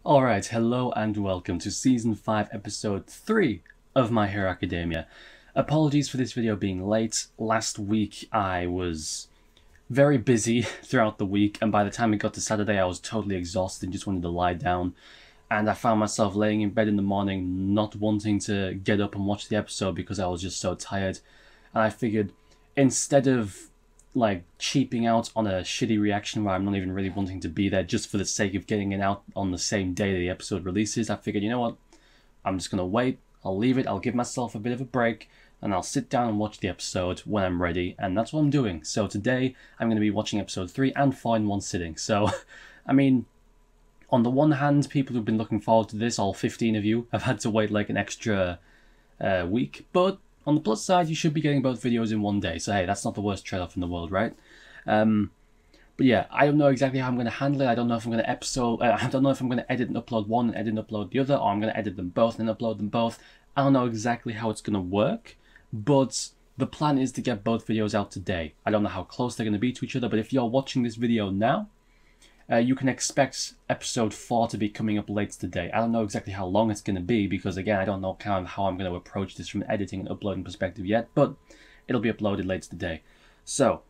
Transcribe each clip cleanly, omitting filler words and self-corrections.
Alright, hello and welcome to Season 5, Episode 3 of My Hero Academia. Apologies for this video being late. Last week I was very busy throughout the week, and by the time it got to Saturday I was totally exhausted and just wanted to lie down. And I found myself laying in bed in the morning not wanting to get up and watch the episode because I was just so tired. And I figured, instead of like cheaping out on a shitty reaction where I'm not even really wanting to be there just for the sake of getting it out on the same day the episode releases, I figured, you know what, I'm just gonna wait, I'll leave it, I'll give myself a bit of a break, and I'll sit down and watch the episode when I'm ready, and that's what I'm doing. So today, I'm going to be watching episode 3 and 4 in one sitting. So, I mean, on the one hand, people who've been looking forward to this, all 15 of you, have had to wait like an extra week, but on the plus side, you should be getting both videos in one day, so hey, that's not the worst trade-off in the world, right? But yeah, I don't know exactly how I'm going to handle it. I don't know if I'm going to I don't know if I'm going to edit and upload one and edit and upload the other, or I'm going to edit them both and upload them both. I don't know exactly how it's going to work, but the plan is to get both videos out today. I don't know how close they're going to be to each other, but if you're watching this video now, you can expect episode 4 to be coming up later today. I don't know exactly how long it's going to be because, again, I don't know kind of how I'm going to approach this from an editing and uploading perspective yet, but it'll be uploaded later today. So,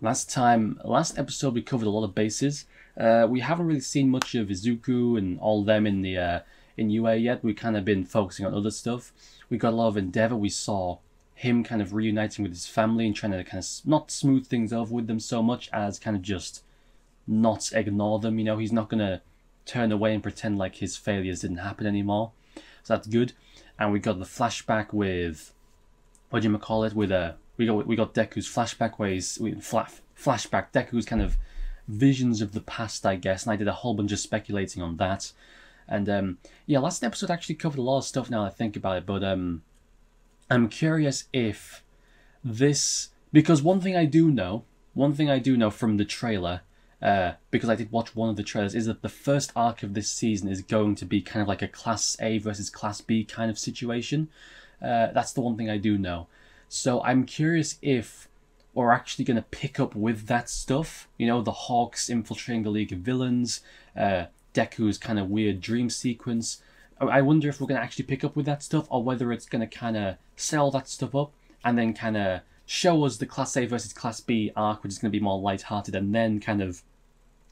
last episode we covered a lot of bases. We haven't really seen much of Izuku and all them in the in UA yet. We've kind of been focusing on other stuff. We got a lot of Endeavor. We saw him kind of reuniting with his family and trying to kind of not smooth things over with them so much as kind of just not ignore them, you know. He's not gonna turn away and pretend like his failures didn't happen anymore, so that's good. And we got the flashback with what do you call it? With we got Deku's flashback where he's flashback Deku's kind of visions of the past, I guess. And I did a whole bunch of speculating on that. And yeah, last episode actually covered a lot of stuff. Now that I think about it, but I'm curious if this, because one thing I do know from the trailer. Because I did watch one of the trailers, is that the first arc of this season is going to be kind of like a Class A versus Class B kind of situation. That's the one thing I do know. So I'm curious if we're actually going to pick up with that stuff. You know, the Hawks infiltrating the League of Villains, Deku's kind of weird dream sequence. I wonder if we're going to actually pick up with that stuff, or whether it's going to kind of sell that stuff up and then kind of show us the Class A versus Class B arc, which is going to be more lighthearted, and then kind of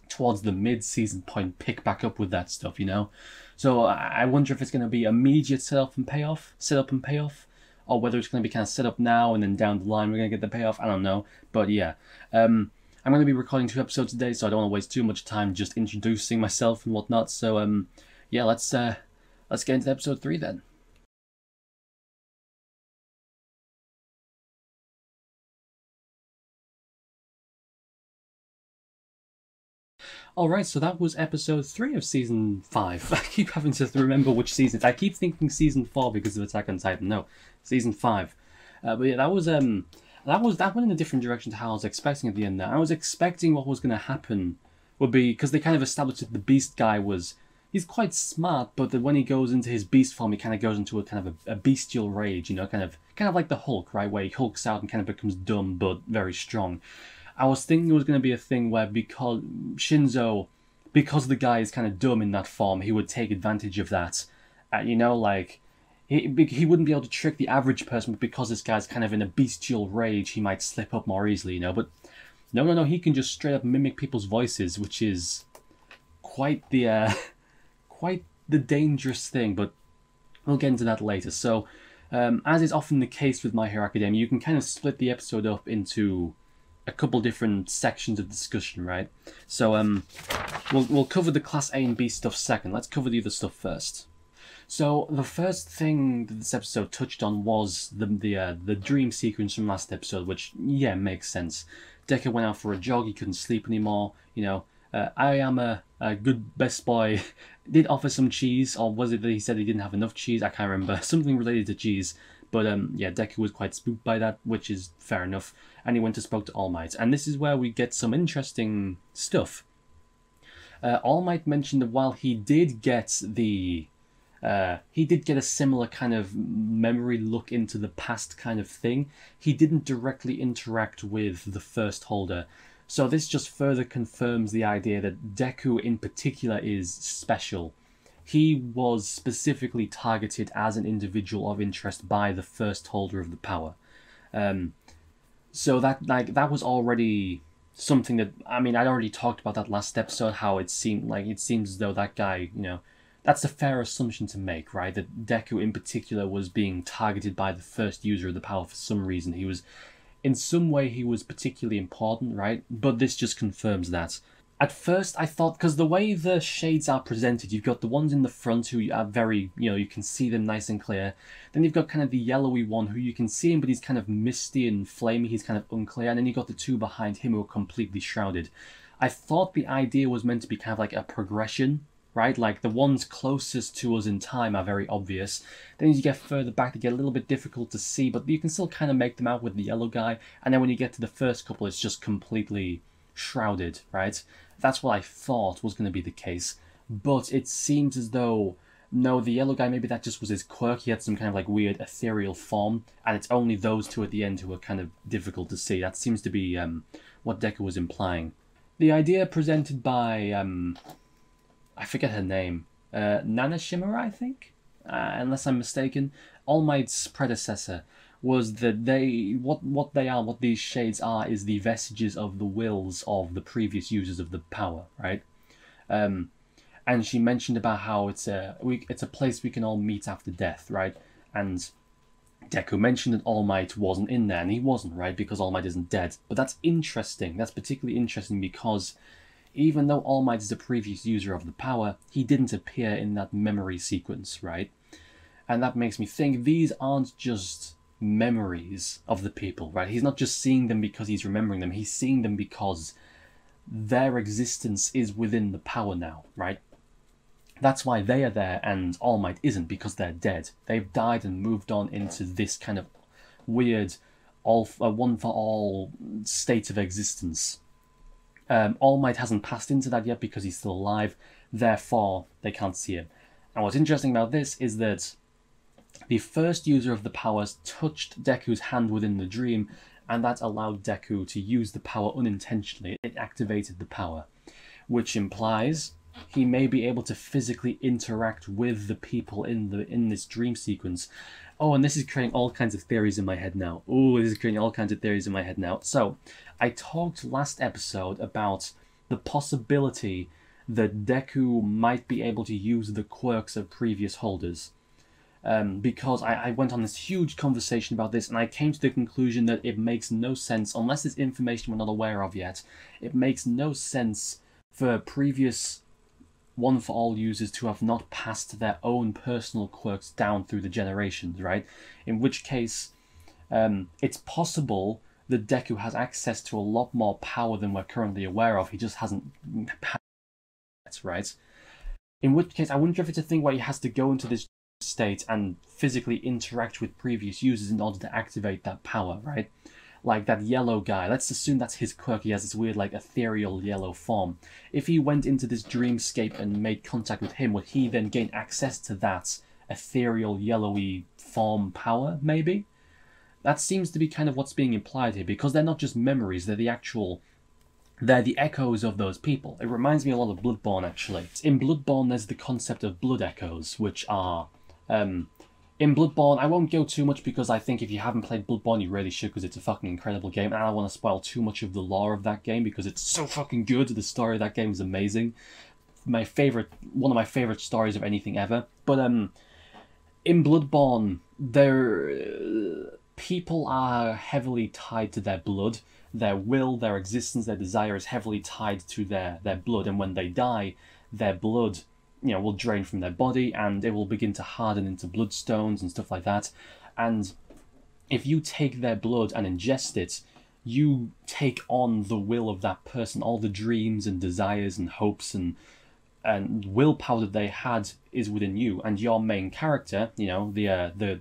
towards the mid-season point pick back up with that stuff, you know? So I wonder if it's going to be immediate set up and payoff, or whether it's going to be kind of set up now and then down the line we're going to get the payoff. I don't know. But yeah, I'm going to be recording 2 episodes today, so I don't want to waste too much time just introducing myself and whatnot. So yeah, let's get into episode 3 then. Alright, so that was episode 3 of season 5. I keep having to remember which season. I keep thinking season 4 because of Attack on Titan. No, season 5. But yeah, that went in a different direction to how I was expecting at the end there. I was expecting what was going to happen would be, because they kind of established that the Beast guy he's quite smart, but that when he goes into his beast form, he kind of goes into a kind of a bestial rage, you know, kind of like the Hulk, right, where he hulks out and kind of becomes dumb but very strong. I was thinking it was going to be a thing where because Shinso, because the guy is kind of dumb in that form, he would take advantage of that. You know, like, he wouldn't be able to trick the average person, but because this guy's kind of in a bestial rage, he might slip up more easily, you know. But no, he can just straight up mimic people's voices, which is quite the dangerous thing, but we'll get into that later. So, as is often the case with My Hero Academia, you can kind of split the episode up into a couple different sections of discussion, right? So we'll cover the Class A and B stuff second. Let's cover the other stuff first. So the first thing that this episode touched on was the dream sequence from last episode, which, yeah, makes sense. Deku went out for a jog, he couldn't sleep anymore, you know. I am a good best boy did offer some cheese, or was it that he said he didn't have enough cheese? I can't remember. Something related to cheese. But yeah, Deku was quite spooked by that, which is fair enough. And he went to spoke to All Might. And this is where we get some interesting stuff. All Might mentioned that while he did get a similar kind of memory look into the past kind of thing, he didn't directly interact with the first holder. So this just further confirms the idea that Deku in particular is special. He was specifically targeted as an individual of interest by the first holder of the power. So that was already something that, I mean, I'd already talked about that last episode, how it seems as though that guy, that's a fair assumption to make, right? That Deku in particular was being targeted by the first user of the power for some reason. In some way he was particularly important, right? But this just confirms that. At first I thought, because the way the shades are presented, you've got the ones in the front who are very, you can see them nice and clear. Then you've got kind of the yellowy one who you can see him, but he's kind of misty and flamey, he's kind of unclear. And then you've got the two behind him who are completely shrouded. I thought the idea was meant to be kind of like a progression, right? Like the ones closest to us in time are very obvious. Then as you get further back, they get a little bit difficult to see, but you can still kind of make them out with the yellow guy. And then when you get to the first couple, it's just completely shrouded, right? That's what I thought was going to be the case. But it seems as though, no, the yellow guy, maybe that just was his quirk. He had some kind of like weird ethereal form, and it's only those two at the end who are kind of difficult to see. That seems to be what Deku was implying. The idea presented by, I forget her name, Nana Shimura, I think? Unless I'm mistaken. All Might's predecessor, was that what these shades are is the vestiges of the wills of the previous users of the power, right? And she mentioned about how it's a place we can all meet after death, right? And Deku mentioned that All Might wasn't in there, and he wasn't, right? Because All Might isn't dead. But that's interesting. That's particularly interesting because even though All Might is a previous user of the power, he didn't appear in that memory sequence, right? And that makes me think these aren't just memories of the people, right? He's not just seeing them because he's remembering them. He's seeing them because their existence is within the power now, right? That's why they are there and All Might isn't, because they're dead. They've died and moved on into this kind of weird one-for-all state of existence. All Might hasn't passed into that yet because he's still alive, therefore they can't see him. And what's interesting about this is that the first user of the powers touched Deku's hand within the dream, and that allowed Deku to use the power unintentionally. It activated the power, which implies he may be able to physically interact with the people in this dream sequence. Oh, and this is creating all kinds of theories in my head now. So, I talked last episode about the possibility that Deku might be able to use the quirks of previous holders. Because I went on this huge conversation about this, and I came to the conclusion that it makes no sense, unless it's information we're not aware of yet, it makes no sense for previous one-for-all users to have not passed their own personal quirks down through the generations, right? In which case, it's possible that Deku has access to a lot more power than we're currently aware of. He just hasn't passed it, right? In which case, I wonder if it's a thing where he has to go into this state and physically interact with previous users in order to activate that power, right? Like that yellow guy, let's assume that's his quirk. He has this weird, like, ethereal yellow form. If he went into this dreamscape and made contact with him, would he then gain access to that ethereal yellowy form power, maybe? That seems to be kind of what's being implied here, because they're not just memories, they're the echoes of those people. It reminds me a lot of Bloodborne, actually. In Bloodborne, there's the concept of blood echoes, which are in Bloodborne, I won't go too much because I think if you haven't played Bloodborne, you really should, because it's a fucking incredible game, and I don't want to spoil too much of the lore of that game because it's so fucking good. The story of that game is amazing. One of my favorite stories of anything ever. But in Bloodborne, people are heavily tied to their blood. Their will, their existence, their desire is heavily tied to their blood, and when they die, their blood will drain from their body and it will begin to harden into bloodstones and stuff like that. And if you take their blood and ingest it, you take on the will of that person. All the dreams and desires and hopes and willpower that they had is within you. And your main character, the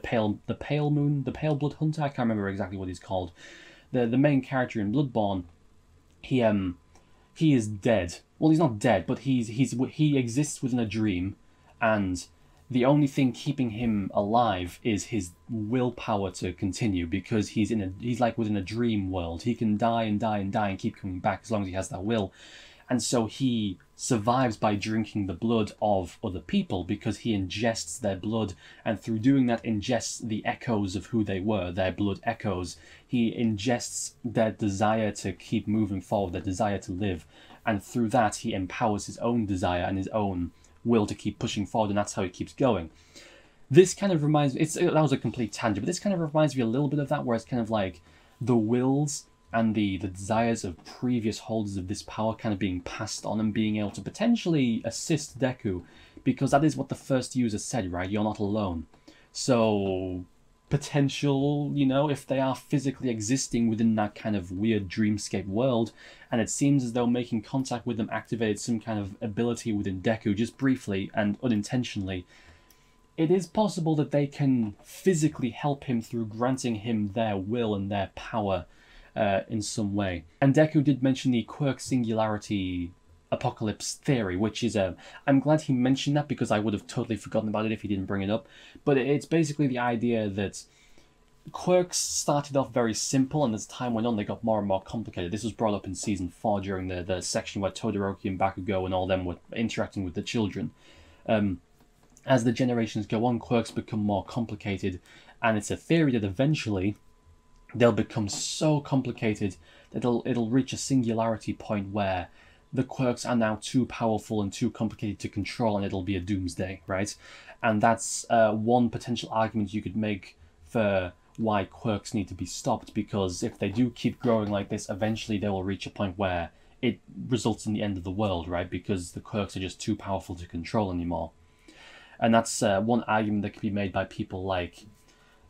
pale blood hunter, I can't remember exactly what he's called. The main character in Bloodborne, he is dead. Well, he's not dead, but he exists within a dream, and the only thing keeping him alive is his willpower to continue, because he's like within a dream world. He can die and die and die and keep coming back as long as he has that will. And so he survives by drinking the blood of other people, because he ingests their blood, and through doing that ingests the echoes of who they were, their blood echoes. He ingests their desire to keep moving forward, their desire to live, and through that he empowers his own desire and his own will to keep pushing forward, and that's how he keeps going. This kind of reminds me, that was a complete tangent, but this kind of reminds me a little bit of that, where it's kind of like the wills and the desires of previous holders of this power kind of being passed on and being able to potentially assist Deku, because that is what the first user said, right? You're not alone. So potential, you know, if they are physically existing within that kind of weird dreamscape world, and it seems as though making contact with them activated some kind of ability within Deku just briefly and unintentionally, it is possible that they can physically help him through granting him their will and their power in some way. And Deku did mention the quirk singularity apocalypse theory, which is I'm glad he mentioned that, because I would have totally forgotten about it if he didn't bring it up. But it's basically the idea that quirks started off very simple, and as time went on they got more and more complicated. This was brought up in season 4 during the section where Todoroki and Bakugo and all them were interacting with the children. As the generations go on, quirks become more complicated, and it's a theory that eventually they'll become so complicated that it'll reach a singularity point where the quirks are now too powerful and too complicated to control, and it'll be a doomsday, right? And that's one potential argument you could make for why quirks need to be stopped, because if they do keep growing like this, eventually they will reach a point where it results in the end of the world, right? Because the quirks are just too powerful to control anymore. And that's one argument that could be made by people like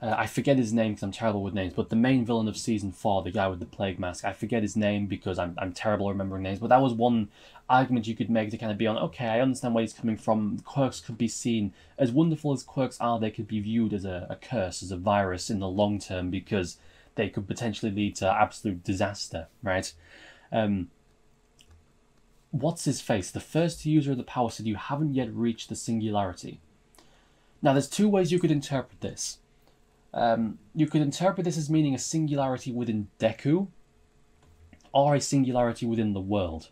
I forget his name because I'm terrible with names, but the main villain of season 4, the guy with the plague mask, I forget his name because I'm terrible at remembering names, but that was one argument you could make to kind of be on, okay, I understand where he's coming from. Quirks could be seen, as wonderful as quirks are, they could be viewed as a curse, as a virus in the long term, because they could potentially lead to absolute disaster, right? What's his face? The first user of the power said you haven't yet reached the singularity. Now, there's two ways you could interpret this. You could interpret this as meaning a singularity within Deku, or a singularity within the world.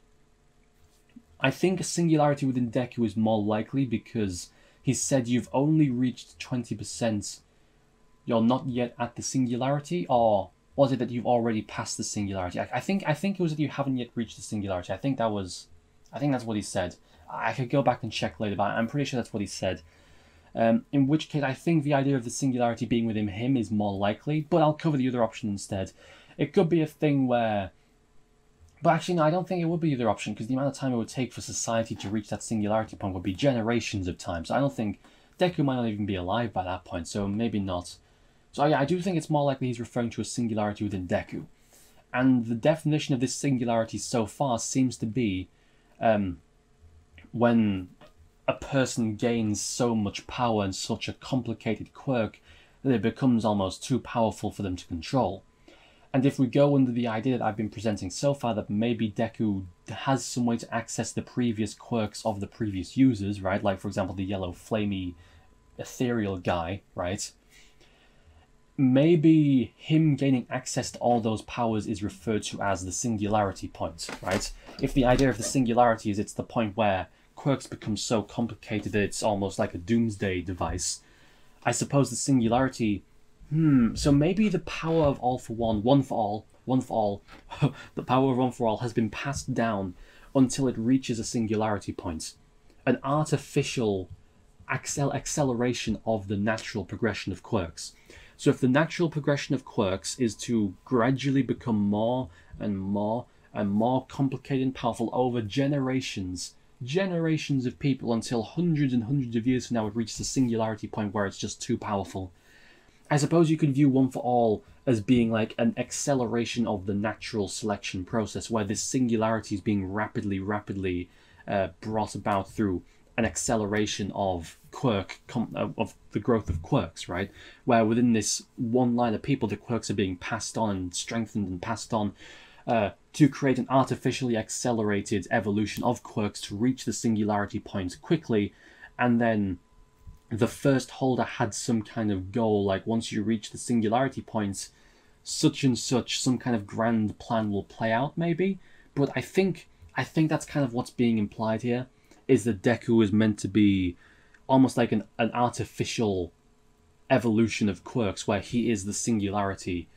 I think a singularity within Deku is more likely, because he said you've only reached 20%, you're not yet at the singularity, or was it that you've already passed the singularity? I think it was that you haven't yet reached the singularity. I think that's what he said. I could go back and check later, but I'm pretty sure that's what he said. In which case, I think the idea of the singularity being within him is more likely, but I'll cover the other option instead. It could be a thing where... But actually, no, I don't think it would be the other option, because the amount of time it would take for society to reach that singularity point would be generations of time. So I don't think... Deku might not even be alive by that point, so maybe not. So yeah, I do think it's more likely he's referring to a singularity within Deku. And the definition of this singularity so far seems to be when a person gains so much power and such a complicated quirk that it becomes almost too powerful for them to control. And if we go under the idea that I've been presenting so far, that maybe Deku has some way to access the previous quirks of the previous users, right? Like, for example, the yellow flamey ethereal guy, right? Maybe him gaining access to all those powers is referred to as the singularity point, right? If the idea of the singularity is it's the point where quirks become so complicated that it's almost like a doomsday device, I suppose the singularity... So maybe the power of all for one, one for all, the power of one for all has been passed down until it reaches a singularity point. An artificial acceleration of the natural progression of quirks. So if the natural progression of quirks is to gradually become more and more and more complicated and powerful over generations of people, until hundreds and hundreds of years from now it reaches a singularity point where it's just too powerful. I suppose you could view One for All as being like an acceleration of the natural selection process, where this singularity is being rapidly brought about through an acceleration of of the growth of quirks, right? Where within this one line of people, the quirks are being passed on and strengthened and passed on to create an artificially accelerated evolution of quirks to reach the singularity point quickly, and then the first holder had some kind of goal, like once you reach the singularity point, such and such, some kind of grand plan will play out, maybe. But I think that's kind of what's being implied here, is that Deku is meant to be almost like an artificial evolution of quirks, where he is the singularity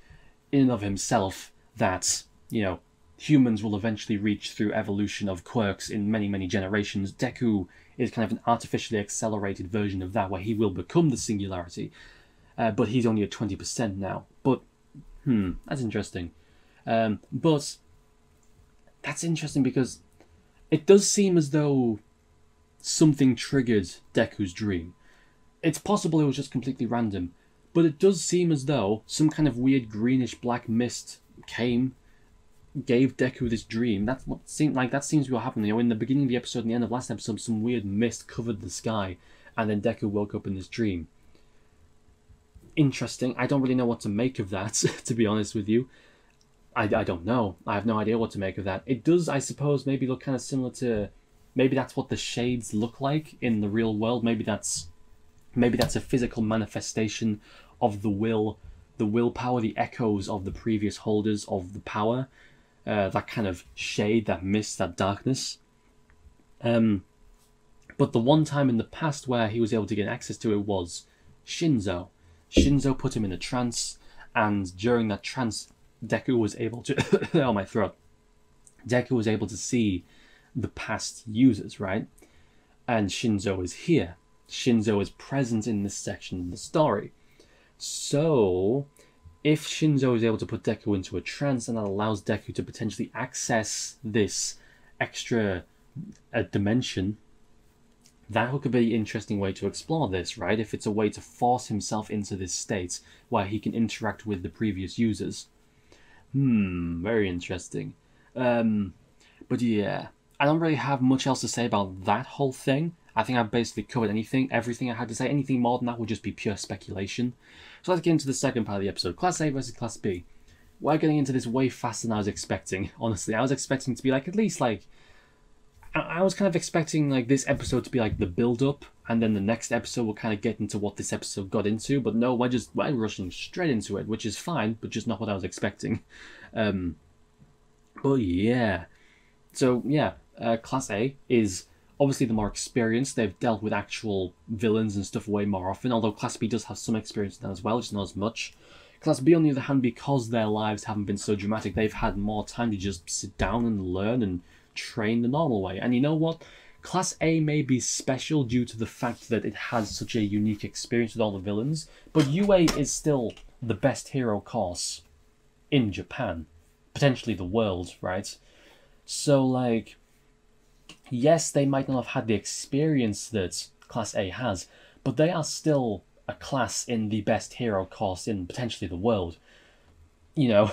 in and of himself that, you know, humans will eventually reach through evolution of quirks in many, many generations. Deku is kind of an artificially accelerated version of that, where he will become the singularity, but he's only at 20% now. But, that's interesting. But that's interesting because it does seem as though something triggered Deku's dream. It's possible it was just completely random, but it does seem as though some kind of weird greenish black mist gave Deku this dream. That's what seemed like. That seems to be what happened. You know, in the beginning of the episode and the end of last episode, some weird mist covered the sky, and then Deku woke up in this dream. Interesting. I don't really know what to make of that, to be honest with you. I don't know. I have no idea what to make of that. It does, I suppose, maybe look kind of similar to... Maybe that's what the shades look like in the real world. Maybe that's a physical manifestation of the willpower, the echoes of the previous holders of the power. That kind of shade, that mist, that darkness. But the one time in the past where he was able to get access to it was Shinso. Shinso put him in a trance, and during that trance, Deku was able to... oh, my throat. Deku was able to see the past users, right? And Shinso is here. Shinso is present in this section of the story. So, if Shinso is able to put Deku into a trance, and that allows Deku to potentially access this extra dimension, that could be an interesting way to explore this, right? If it's a way to force himself into this state where he can interact with the previous users. Very interesting. But yeah, I don't really have much else to say about that whole thing. I think I've basically covered everything I had to say. Anything more than that would just be pure speculation. So let's get into the second part of the episode. Class A versus Class B. We're getting into this way faster than I was expecting, honestly. I was expecting it to be like, at least like... I was kind of expecting like this episode to be like the build-up, and then the next episode will kind of get into what this episode got into. But no, we're rushing straight into it, which is fine, but just not what I was expecting. But yeah. So yeah, Class A is obviously the more experienced. They've dealt with actual villains and stuff way more often, although Class B does have some experience in that as well, just not as much. Class B, on the other hand, because their lives haven't been so dramatic, they've had more time to just sit down and learn and train the normal way. And you know what? Class A may be special due to the fact that it has such a unique experience with all the villains, but UA is still the best hero course in Japan. Potentially the world, right? So, like, yes, they might not have had the experience that Class A has, but they are still a class in the best hero course in potentially the world. You know,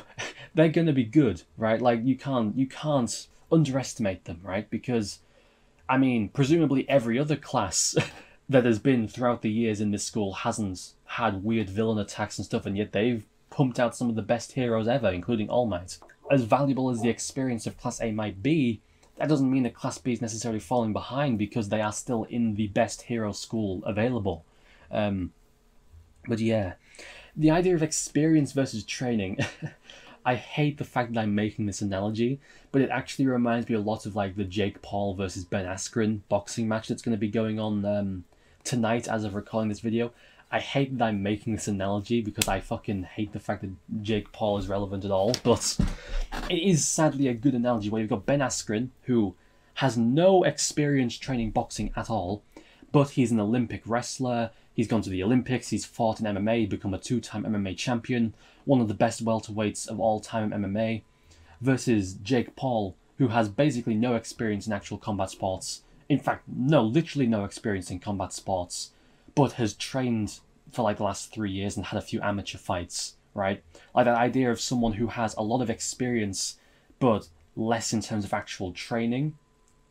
they're going to be good, right? Like, you can't underestimate them, right? Because, I mean, presumably every other class that has been throughout the years in this school hasn't had weird villain attacks and stuff, and yet they've pumped out some of the best heroes ever, including All Might. As valuable as the experience of Class A might be, that doesn't mean that Class B is necessarily falling behind, because they are still in the best hero school available. But yeah, the idea of experience versus training, I hate the fact that I'm making this analogy, but it actually reminds me a lot of like the Jake Paul versus Ben Askren boxing match that's going to be going on tonight as of recording this video. I hate that I'm making this analogy because I fucking hate the fact that Jake Paul is relevant at all, but it is sadly a good analogy where you've got Ben Askren, who has no experience training boxing at all, but he's an Olympic wrestler. He's gone to the Olympics, he's fought in MMA, become a 2-time MMA champion, one of the best welterweights of all time in MMA, versus Jake Paul, who has basically no experience in actual combat sports. In fact, literally no experience in combat sports, but has trained for like the last 3 years and had a few amateur fights, right? Like that idea of someone who has a lot of experience, but less in terms of actual training,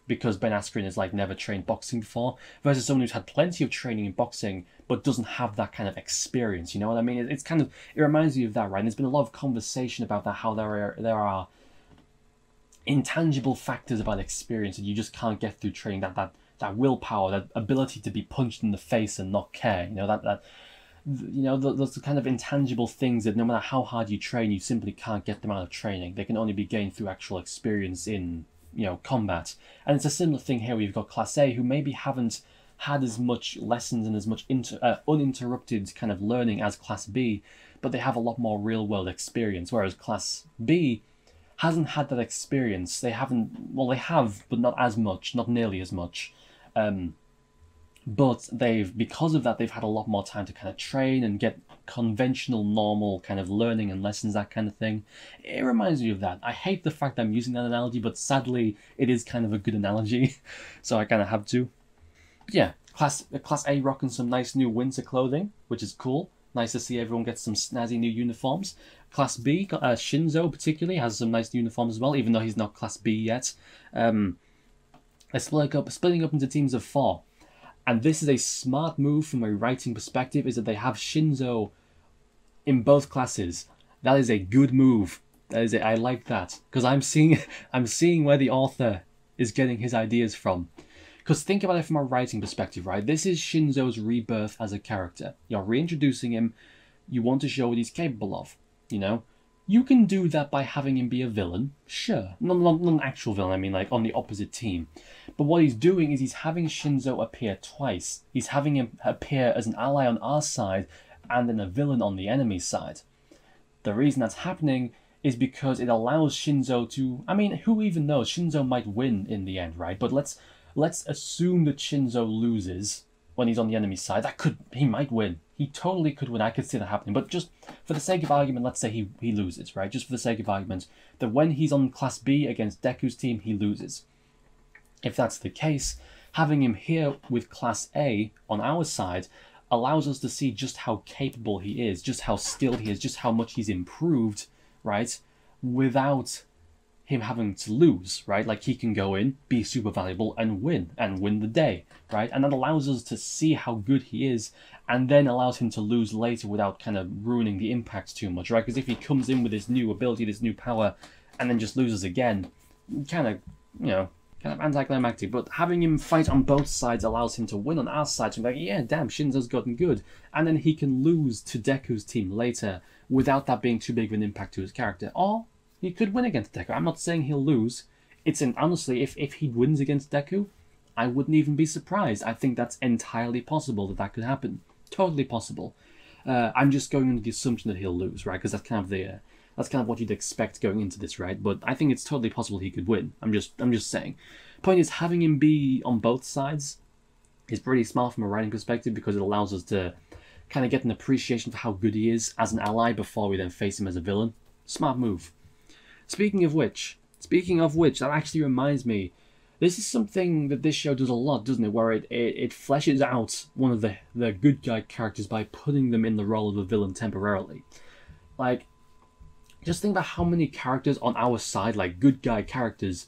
because Ben Askren has like never trained boxing before, versus someone who's had plenty of training in boxing but doesn't have that kind of experience. You know what I mean? It's kind of, it reminds me of that, right? And there's been a lot of conversation about that, how there are intangible factors about experience that you just can't get through training, that that willpower, that ability to be punched in the face and not care. Those kind of intangible things that no matter how hard you train, you simply can't get them out of training. They can only be gained through actual experience in, combat. And it's a similar thing here. We've got Class A, who maybe haven't had as much lessons and as much uninterrupted kind of learning as Class B, but they have a lot more real-world experience, whereas Class B hasn't had that experience. They have, but not as much, not nearly as much. But because of that, they've had a lot more time to kind of train and get conventional, normal kind of learning and lessons, that kind of thing. It reminds me of that. I hate the fact that I'm using that analogy, but sadly, it is kind of a good analogy, so I kind of have to. But yeah, Class A rocking some nice new winter clothing, which is cool. Nice to see everyone get some snazzy new uniforms. Class B, Shinso particularly, has some nice uniforms as well, even though he's not Class B yet. They're splitting up into teams of 4. And this is a smart move from a writing perspective, is that they have Shinso in both classes. That is a good move. I like that. Because I'm seeing where the author is getting his ideas from. Because think about it from a writing perspective, right? This is Shinso's rebirth as a character. You're reintroducing him. You want to show what he's capable of, You can do that by having him be a villain, sure. Not an actual villain, I mean like on the opposite team. But what he's doing is he's having Shinso appear twice. He's having him appear as an ally on our side and then a villain on the enemy's side. The reason that's happening is because it allows Shinso to... I mean, who even knows? Shinso might win in the end, right? But let's assume that Shinso loses when he's on the enemy's side. He might win. He totally could win. I could see that happening. But just for the sake of argument, let's say he loses, right? Just for the sake of argument, that when he's on Class B against Deku's team, he loses. If that's the case, having him here with Class A on our side allows us to see just how capable he is, just how skilled he is, just how much he's improved, right? Without him having to lose, right? Like, he can go in, be super valuable, and win the day, right? And that allows us to see how good he is, and then allows him to lose later without kind of ruining the impact too much, right? Because if he comes in with this new ability, this new power, and then just loses again, kind of anticlimactic. But having him fight on both sides allows him to win on our side, so I'm like, yeah, damn, Shinso's gotten good. And then he can lose to Deku's team later without that being too big of an impact to his character. Or he could win against Deku. I'm not saying he'll lose. Honestly, if he wins against Deku, I wouldn't even be surprised. I think that's entirely possible that could happen. Totally possible. I'm just going under the assumption that he'll lose, right? Because that's kind of what you'd expect going into this, right? But I think it's totally possible he could win. I'm just saying. Point is, having him be on both sides is pretty smart from a writing perspective, because it allows us to kind of get an appreciation for how good he is as an ally before we then face him as a villain. Smart move. Speaking of which, that actually reminds me, this is something that this show does a lot, doesn't it? Where it fleshes out one of the good guy characters by putting them in the role of a villain temporarily. Like, just think about how many characters on our side, like good guy characters,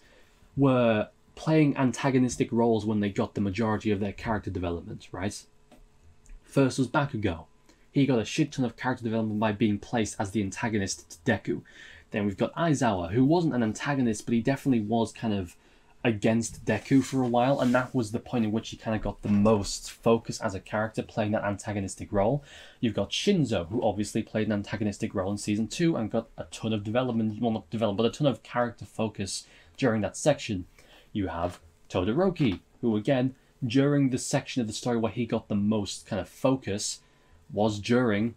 were playing antagonistic roles when they got the majority of their character development, right? First was Bakugo. He got a shit ton of character development by being placed as the antagonist to Deku. Then we've got Aizawa, who wasn't an antagonist, but he definitely was kind of against Deku for a while, and that was the point in which he kind of got the most focus as a character, playing that antagonistic role. You've got Shinso, who obviously played an antagonistic role in Season 2 and got a ton of development, well, not development, but a ton of character focus during that section. You have Todoroki, who again, during the section of the story where he got the most kind of focus, was during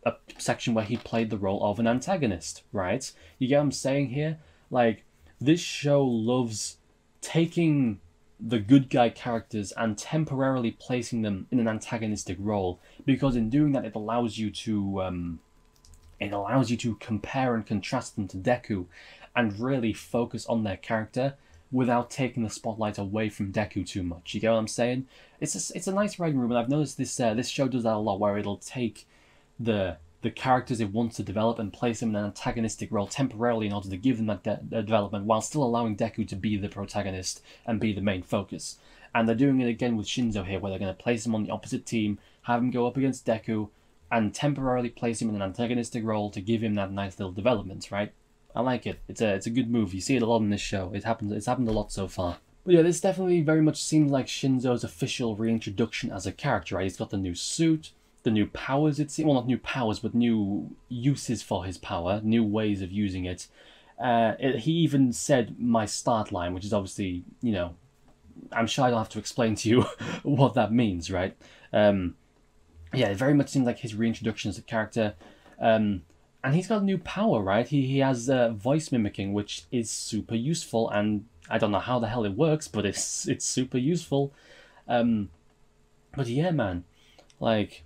a section where he played the role of an antagonist, right? You get what I'm saying here? Like, this show loves taking the good guy characters and temporarily placing them in an antagonistic role, because in doing that it allows you to compare and contrast them to Deku and really focus on their character without taking the spotlight away from Deku too much. You get what I'm saying? It's a nice writing room, and I've noticed this show does that a lot, where it'll take the characters it wants to develop and place them in an antagonistic role temporarily in order to give them that development, while still allowing Deku to be the protagonist and be the main focus. And they're doing it again with Shinso here, where they're going to place him on the opposite team, have him go up against Deku, and temporarily place him in an antagonistic role to give him that nice little development, right? I like it. It's a good move. You see it a lot in this show. It's happened a lot so far. But yeah, this definitely very much seems like Shinso's official reintroduction as a character, right? He's got the new suit, the new powers, it seems. Well, not new powers, but new uses for his power, new ways of using it. He even said my start line, which is obviously, you know, I'm sure I don't have to explain to you what that means, right? Yeah, it very much seems like his reintroduction as a character. And he's got new power, right? He has voice mimicking, which is super useful, and I don't know how the hell it works, but it's super useful. But yeah, man, like,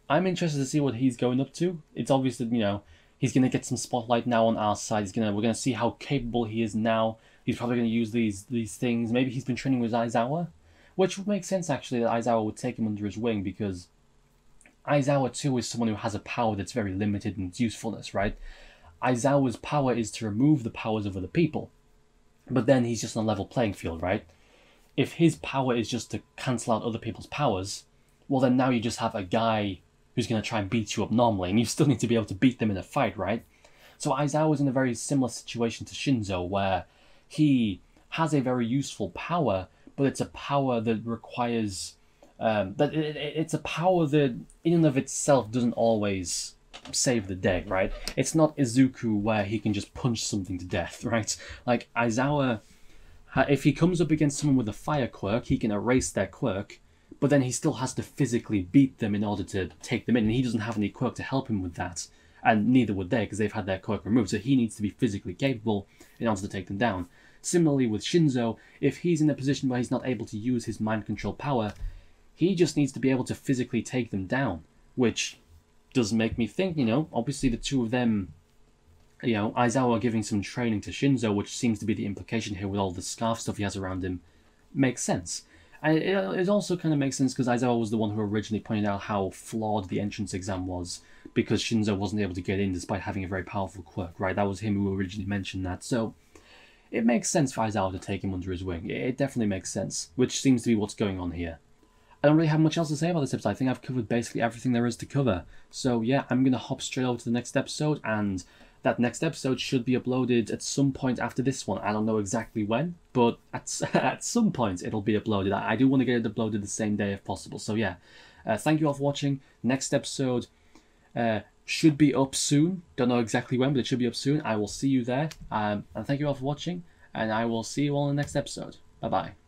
I'm interested to see what he's going up to. It's obvious that, you know, he's gonna get some spotlight now on our side. We're gonna see how capable he is now. He's probably gonna use these things. Maybe he's been training with Aizawa, which would make sense actually that Aizawa would take him under his wing, because Aizawa too is someone who has a power that's very limited in its usefulness, right? Aizawa's power is to remove the powers of other people, but then he's just on a level playing field, right? If his power is just to cancel out other people's powers, well then now you just have a guy who's going to try and beat you up normally, and you still need to be able to beat them in a fight, right? So Aizawa is in a very similar situation to Shinso, where he has a very useful power, but it's a power that requires... it's a power that in and of itself doesn't always save the day, right? It's not Izuku where he can just punch something to death, right? Like, Aizawa, if he comes up against someone with a fire quirk, he can erase their quirk, but then he still has to physically beat them in order to take them in, and he doesn't have any quirk to help him with that, and neither would they, because they've had their quirk removed, so he needs to be physically capable in order to take them down. Similarly with Shinso, if he's in a position where he's not able to use his mind control power, he just needs to be able to physically take them down, which does make me think, you know, obviously the two of them, you know, Aizawa giving some training to Shinso, which seems to be the implication here with all the scarf stuff he has around him, makes sense. And it also kind of makes sense because Aizawa was the one who originally pointed out how flawed the entrance exam was, because Shinso wasn't able to get in despite having a very powerful quirk, right? That was him who originally mentioned that, so it makes sense for Aizawa to take him under his wing. It definitely makes sense, which seems to be what's going on here. I don't really have much else to say about this episode. I think I've covered basically everything there is to cover. So yeah, I'm going to hop straight over to the next episode, and that next episode should be uploaded at some point after this one. I don't know exactly when, but at some point it'll be uploaded. I do want to get it uploaded the same day if possible. So yeah, thank you all for watching. Next episode should be up soon. Don't know exactly when, but it should be up soon. I will see you there. And thank you all for watching, and I will see you all in the next episode. Bye-bye.